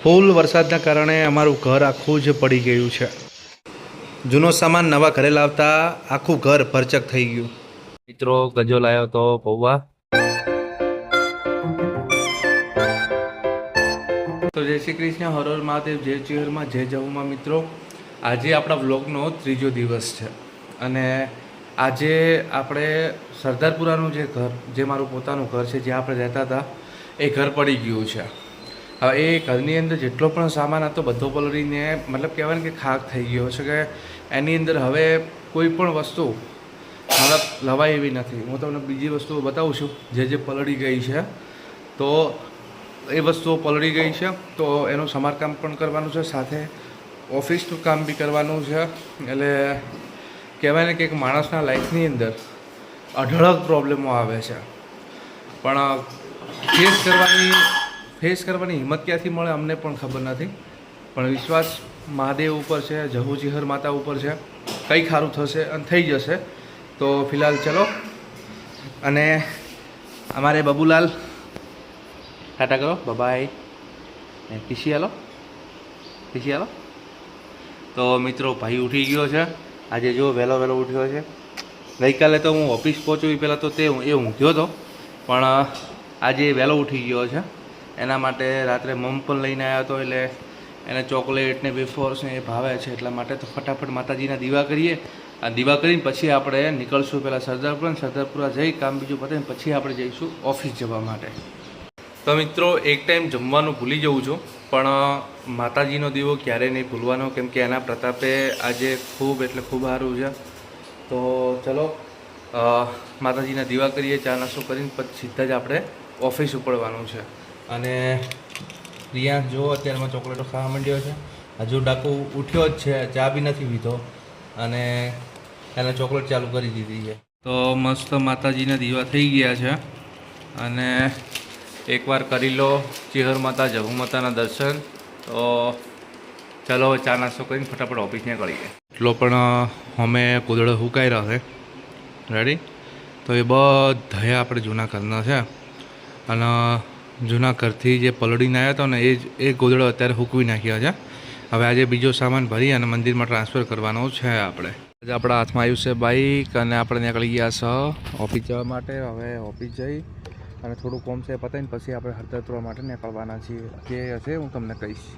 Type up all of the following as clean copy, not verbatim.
ફૂલ વરસાદના કારણે અમારું ઘર આખું જ પડી ગયું છે. જૂનો સામાન નવા ઘરે લાવતા આખું ઘર ભરચક થઈ ગયું. મિત્રો ગજો લાવ્યો તો પૌવા. તો જય શ્રી કૃષ્ણ, હર હર મહાદેવ, જય ચિહરમાં, જય જવુમાં. મિત્રો આજે આપણા વ્લોગનો ત્રીજો દિવસ છે અને આજે આપણે સરદારપુરાનું જે ઘર, જે મારું પોતાનું ઘર છે, જ્યાં આપણે રહેતા હતા, એ ઘર પડી ગયું છે. હવે એ ઘરની અંદર જેટલો પણ સામાન હતો બધો પલળીને મતલબ કહેવાય ને કે ખાક થઈ ગયો છે કે એની અંદર હવે કોઈ પણ વસ્તુ મતલબ લવાય એવી નથી. હું તમને બીજી વસ્તુઓ બતાવું છું જે પલળી ગઈ છે. તો એ વસ્તુઓ પલળી ગઈ છે તો એનું સમારકામ પણ કરવાનું છે, સાથે ઓફિસનું કામ બી કરવાનું છે. એટલે કહેવાય ને કે એક માણસના લાઈફની અંદર અઢળક પ્રોબ્લેમો આવે છે, પણ ફેસ કરવાની હિંમત ક્યાંથી મળે અમને પણ ખબર નથી. પણ વિશ્વાસ મહાદેવ ઉપર છે, જહુજીહર માતા ઉપર છે, કંઈ સારું થશે અને થઈ જશે. તો ફિલહાલ ચલો, અને અમારે બબુલાલ ટાટા કરો, બાય. પીસી આલો. તો મિત્રો ભાઈ ઉઠી ગયો છે આજે. જો વહેલો ઉઠ્યો છે. ગઈકાલે તો હું ઓફિસ પહોંચ્યો પહેલાં તો એ ઊંઘ્યો હતો, પણ આજે વહેલો ઉઠી ગયો છે. એના માટે રાત્રે મમ પણ લઈને આવ્યો હતો, એટલે એને ચોકલેટ ને વેફર્સ ને એ ભાવે છે. એટલા માટે તો ફટાફટ માતાજીના દીવા કરીએ, અને દીવા કરીને પછી આપણે નીકળશું પહેલાં સરદારપુરા જઈ કામ બીજું પતાવીને પછી આપણે જઈશું ઓફિસ જવા માટે. તો મિત્રો એક ટાઈમ જમવાનું ભૂલી જઉં છું, પણ માતાજીનો દીવો ક્યારેય નહીં ભૂલવાનો, કેમ કે એના પ્રતાપે આજે ખૂબ એટલે ખૂબ સારું છે. તો ચલો માતાજીના દીવા કરીએ, ચા નાસ્તો કરીને પછી સીધા જ આપણે ઓફિસ ઉપડવાનું છે. અને રિયાંશ જો અત્યારમાં ચોકલેટો ખાવા માંડ્યો છે. હજુ ડાકુ ઉઠ્યો જ છે, ચા બી નથી પીધો અને એને ચોકલેટ ચાલુ કરી દીધી છે. તો મસ્ત માતાજીના દીવા થઈ ગયા છે, અને એકવાર કરી લો ચિહર માતા, જહુ માતાના દર્શન. તો ચાલો ચા નાસ્તો કરીને ફટાફટ ઓફિસ નીકળીએ. એટલો પણ અમે કુદડો હુકાઈ રહ્યો છે રેડી. તો એ બધા આપણે જૂના ઘરના છે, અને જૂના ઘરથી જે પલળીને આવ્યા હતો ને એ ગોદડો અત્યારે હૂકવી નાખ્યા છે. હવે આજે બીજો સામાન ભરી અને મંદિરમાં ટ્રાન્સફર કરવાનો છે આપણે. આજે આપણા હાથમાં આવ્યું છે બાઇક, અને આપણે નીકળી ગયા છે ઓફિસ જવા માટે. હવે ઓફિસ જઈ અને થોડું કોમ છે પતાવીને પછી આપણે સરદારપુરા માટે નીકળવાના છીએ. જે હશે હું તમને કહીશ.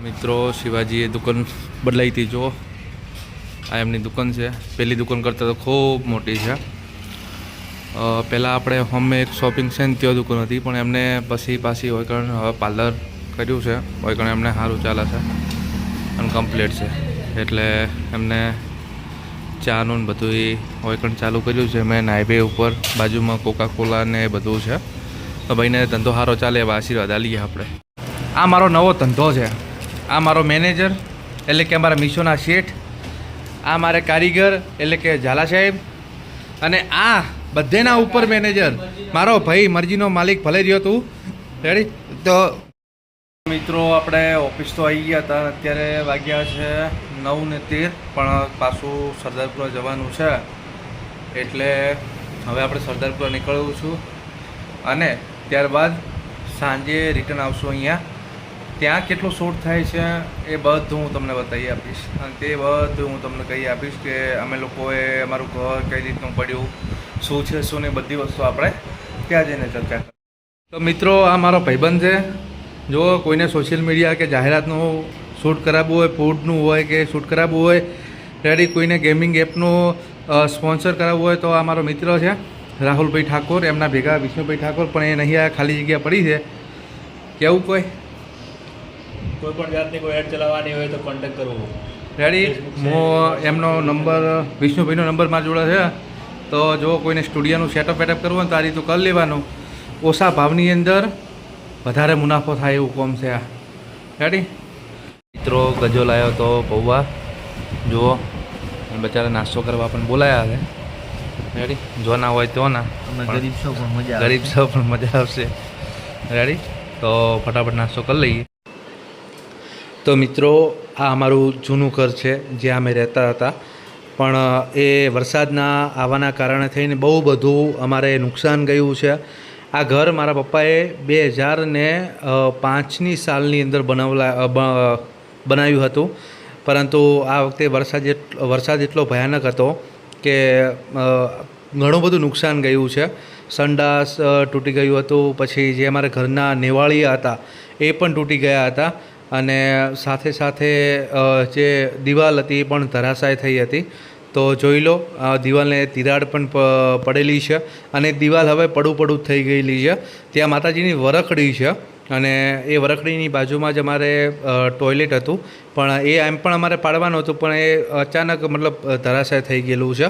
મિત્રો શિવાજીએ દુકાન બદલાઈ હતી. જો આ એમની દુકાન છે. પહેલી દુકાન કરતાં તો ખૂબ મોટી છે. પહેલાં આપણે હોમે એક શોપિંગ છે ને ત્યાં દુકાન હતી, પણ એમને પછી પાછી હોય કારણ હવે પાર્લર કર્યું છે, હોય કારણ એમને સારું ચાલે છે અને કમ્પ્લીટ છે. એટલે એમને ચાનું ને બધું એ હોય કારણ ચાલુ કર્યું છે. મેન હાઈવે ઉપર બાજુમાં કોકાકોલા ને એ બધું છે. તો ભાઈને ધંધો સારો ચાલે એવા આશીર્વાદ આલીએ આપણે. આ મારો નવો ધંધો છે. આ મારો મેનેજર એટલે કે અમારા મીશોના શેઠ, આ મારે કારીગર એટલે કે ઝાલા સાહેબ, અને આ બધેના ઉપર મેનેજર મારો ભાઈ, મરજીનો માલિક ભલે રહ્યો તું રેડી. તો મિત્રો આપણે ઓફિસ તો આવી ગયા હતા. અત્યારે વાગ્યા છે 9:13, પણ પાછું સરદારપુરા જવાનું છે. એટલે હવે આપણે સરદારપુરા નીકળવું છું, અને ત્યારબાદ સાંજે રિટર્ન આવશું અહીંયા. ત્યાં કેટલો શૂટ થાય છે એ બધું હું તમને બતાવી આપીશ, અને તે બધું હું તમને કહી આપીશ કે અમે લોકોએ અમારું ઘર કઈ રીતનું પડ્યું, શું છે શું નહીં, બધી વસ્તુ આપણે ત્યાં જઈને ચર્ચા કરીએ. તો મિત્રો આ મારો ભાઈબંધ છે. જો કોઈને સોશિયલ મીડિયા કે જાહેરાતનું શૂટ કરાવવું હોય, ફૂડનું હોય કે શૂટ કરાવવું હોય રેડી, કોઈને ગેમિંગ એપનું સ્પોન્સર કરાવવું હોય તો આ મારો મિત્ર છે રાહુલભાઈ ઠાકોર. એમના ભેગા વિષ્ણુભાઈ ઠાકોર, પણ એ નહીં આવ્યા, ખાલી જગ્યા પડી છે. કેવું કોઈ પણ જાતની કોઈ એડ ચલાવવાની હોય તો કોન્ટેક્ટ કરવો રેડી. હું એમનો નંબર, વિષ્ણુભાઈનો નંબર મારી જોડે છે. તો જો કોઈને સ્ટુડિયોનું સેટઅપ કરવું હોય તો આ રીતું કરી લેવાનું. ઓછા ભાવની અંદર વધારે મુનાફો થાય એવું કોમ છે આ રેડી. મિત્રો ગજો લાવ્યો તો પૌવા. જુઓ બચારા નાસ્તો કરવા પણ બોલાયા છે રેડી. જો ના હોય તો ના, ગરીબ છો પણ મજા આવશે રેડી. તો ફટાફટ નાસ્તો કરી લઈએ. તો મિત્રો આ અમારું જૂનું ઘર છે જ્યાં અમે રહેતા હતા, પણ એ વરસાદના આવવાના કારણે થઈને બહુ બધું અમારે નુકસાન ગયું છે. આ ઘર મારા પપ્પાએ 2005ની સાલની અંદર બનાવ્યું હતું, પરંતુ આ વખતે વરસાદ એટલો ભયાનક હતો કે ઘણું બધું નુકસાન ગયું છે. સંડાસ તૂટી ગયું હતું, પછી જે અમારા ઘરના નેવાળિયા હતા એ પણ તૂટી ગયા હતા, અને સાથે સાથે જે દિવાલ હતી એ પણ ધરાશાય થઈ હતી. તો જોઈ લો, દિવાલને તિરાડ પણ પડેલી છે, અને દિવાલ હવે પડું થઈ ગયેલી છે. ત્યાં માતાજીની વરખડી છે, અને એ વરખડીની બાજુમાં જ અમારે ટોયલેટ હતું, પણ એ એમ પણ અમારે પાડવાનું હતું, પણ એ અચાનક મતલબ ધરાશાય થઈ ગયેલું છે.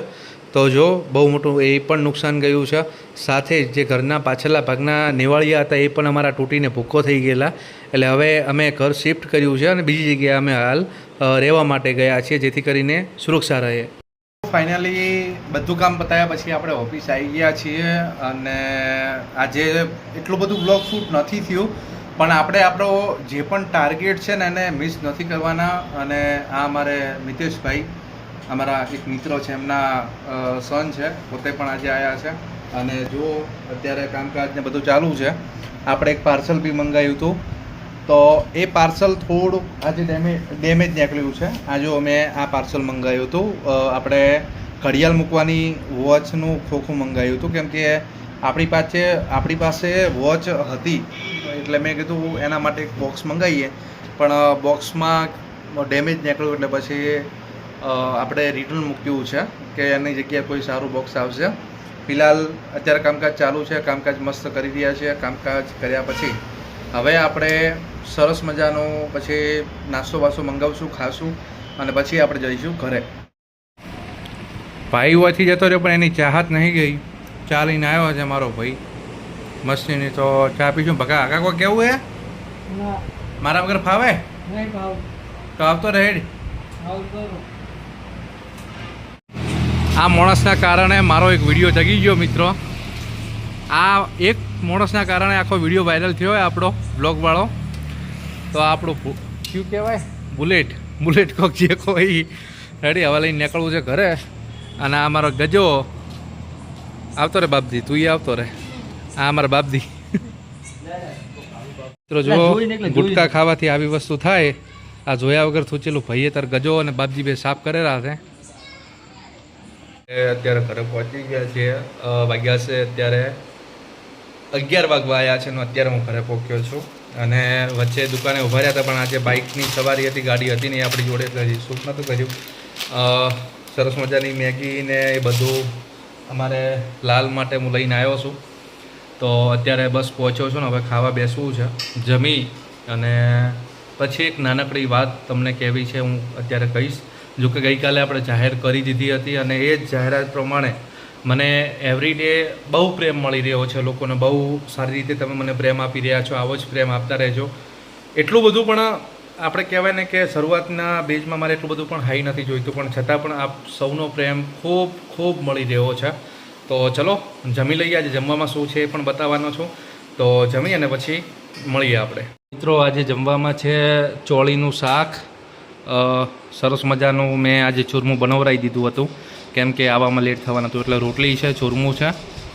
તો જો બહુ મોટું એ પણ નુકસાન ગયું છે. સાથે જે ઘરના પાછળના ભાગના નેવાળિયા હતા એ પણ અમારા તૂટીને ભૂક્કો થઈ ગયેલા. એટલે હવે અમે ઘર શિફ્ટ કર્યું છે, અને બીજી જગ્યાએ અમે હાલ રહેવા માટે ગયા છીએ, જેથી કરીને સુરક્ષા રહે. ફાઇનલી બધું કામ પતાવ્યા પછી આપણે ઓફિસ આવી ગયા છીએ, અને આજે એટલું બધું બ્લોગ શૂટ નથી થયું, પણ આપણે આપણો જે પણ ટાર્ગેટ છે ને એને મિસ નથી કરવાના. અને આ અમારે મિતેશભાઈ, અમારા એક મિત્ર છે, એમના સન છે, પોતે પણ આજે આવ્યા છે. અને જો અત્યારે કામકાજ ને બધું ચાલુ છે. આપણે એક પાર્સલ બી મંગાવ્યું હતું, તો એ પાર્સલ થોડુંક આજે ડેમેજ નીકળ્યું છે. આ જો મેં આ પાર્સલ મંગાવ્યું હતું, આપણે ઘડિયાળ મૂકવાની વોચનું ખોખું મંગાવ્યું હતું, કેમ કે આપણી પાસે વોચ હતી, એટલે મેં કીધું એના માટે એક બોક્સ મંગાવીએ, પણ બોક્સમાં ડેમેજ નીકળ્યું, એટલે પછી આપણે રિટર્ન મૂક્યું છે કે એની જગ્યાએ કોઈ સારું બોક્સ આવશે. ફિલહાલ અત્યારે કામકાજ ચાલુ છે, કામકાજ મસ્ત કરી રહ્યા છીએ. કામકાજ કર્યા પછી હવે આપણે સરસ મજાનું પછી નાસ્તો વાસ્તો મંગાવશું, ખાશું, અને પછી આપણે જઈશું ઘરે. ભાઈ હોવાથી જતો રહ્યો, પણ એની ચાહત નહીં ગઈ. ચા લઈને આવ્યો છે મારો ભાઈ મસ્તીની, તો ચા પીશું. ભગા આગા કોઈ કેવું હે? મારા વગર ફાવે? તો આવતો રેડ. આ માણસના કારણે મારો એક વિડીયો જગી ગયો મિત્રો. આ એક માણસના કારણે આખો વિડીયો વાયરલ થયો હોય આપણો બ્લોગવાળો. તો આપણું શું કહેવાય, બુલેટ કોક જે કોઈ રેડી હવે લઈને નીકળવું છે ઘરે. અને આ મારો ગજો આવતો રે બાપજી, તું આવતો રે. આ અમારા બાપજી મિત્રો, જો ગુટકા ખાવાથી આવી વસ્તુ થાય. આ જોયા વગર થૂચેલું ભાઈએ તાર ગજો અને બાપજી બે સાફ કરેલા છે. અત્યારે ઘરે પહોંચી ગયા છીએ. વાગ્યા છે અત્યારે 11 વાગવા આવ્યા છે, ને અત્યારે હું ઘરે પહોંચ્યો છું. અને વચ્ચે દુકાને ઊભા રહ્યા હતા, પણ આજે બાઇકની સવારી હતી, ગાડી હતી ને આપણી જોડે, એટલે હજી શૂટ નહોતું કર્યું. સરસ મજાની મેગી ને એ બધું અમારે લાલ માટે હું લઈને આવ્યો છું. તો અત્યારે બસ પહોંચ્યો છું ને હવે ખાવા બેસવું છે. જમી અને પછી એક નાનકડી વાત તમને કહેવી છે, હું અત્યારે કહીશ. જો કે ગઈકાલે આપણે જાહેર કરી દીધી હતી, અને એ જ જાહેરાત પ્રમાણે મને એવરીડે બહુ પ્રેમ મળી રહ્યો છે લોકોને. બહુ સારી રીતે તમે મને પ્રેમ આપી રહ્યા છો, આવો જ પ્રેમ આપતા રહેજો. એટલું બધું પણ આપણે કહેવાય ને કે શરૂઆતના બેઝમાં મારે એટલું બધું પણ હાઈ નથી જોઈતું, પણ છતાં પણ આપ સૌનો પ્રેમ ખૂબ મળી રહ્યો છે. તો ચલો જમી લઈએ. આજે જમવામાં શું છે એ પણ બતાવવાનો છું, તો જમી અને પછી મળીએ આપણે. મિત્રો, આજે જમવામાં છે ચોળીનું શાક. સરસ મજાનું મેં આજે ચૂરમું બનાવરાઈ દીધું હતું, કેમ કે આવવામાં લેટ થવાનું હતું. એટલે રોટલી છે, ચૂરમું છે,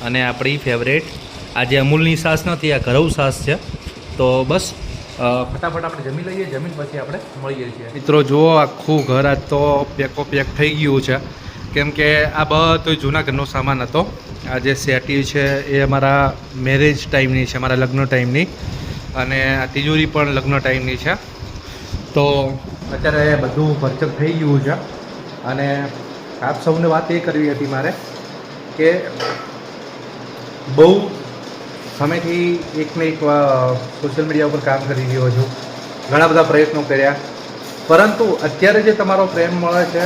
અને આપણી ફેવરેટ આજે અમૂલની છાશ નથી, આ ઘરવ છાશ છે. તો બસ ફટાફટ આપણે જમી લઈએ, જમીન પછી આપણે મળીએ છીએ. મિત્રો જુઓ, આખું ઘર આજ તો પેક થઈ ગયું છે, કેમ કે આ બધો જૂના ઘરનો સામાન હતો. આ જે સેટી છે એ અમારા મેરેજ ટાઈમની છે, અમારા લગ્ન ટાઈમની, અને આ તિજોરી પણ લગ્ન ટાઈમની છે. તો અત્યારે બધું ભરચક થઈ ગયું છે. અને આપ સૌને વાત એ કરવી હતી મારે કે બહુ સમયથી એકને એક સોશિયલ મીડિયા ઉપર કામ કરી રહ્યો છું, ઘણા બધા પ્રયત્નો કર્યા, પરંતુ અત્યારે જે તમારો પ્રેમ મળે છે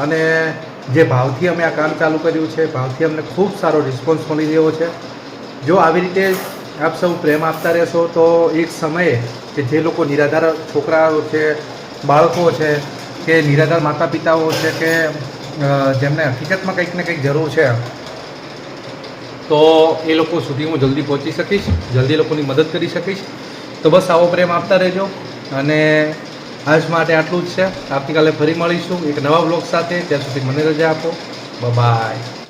અને જે ભાવથી અમે આ કામ ચાલુ કર્યું છે, ભાવથી અમને ખૂબ સારો રિસ્પોન્સ મળી રહ્યો છે. જો આવી રીતે આપ સૌ પ્રેમ આપતા રહેશો તો એક સમયે કે જે લોકો નિરાધાર છોકરાઓ છે, બાળકો છે, કે નિરાધાર માતા પિતાઓ છે, કે જેમને હકીકતમાં કંઈક ને કંઈક જરૂર છે, તો એ લોકો સુધી હું જલ્દી પહોંચી શકીશ, જલ્દી લોકોની મદદ કરી શકીશ. તો બસ આવો પ્રેમ આપતા રહેજો. અને આજ માટે આટલું જ છે. આવતીકાલે ફરી મળીશું એક નવા વ્લોગ સાથે. ત્યાં સુધી મને રજા આપો. બાય.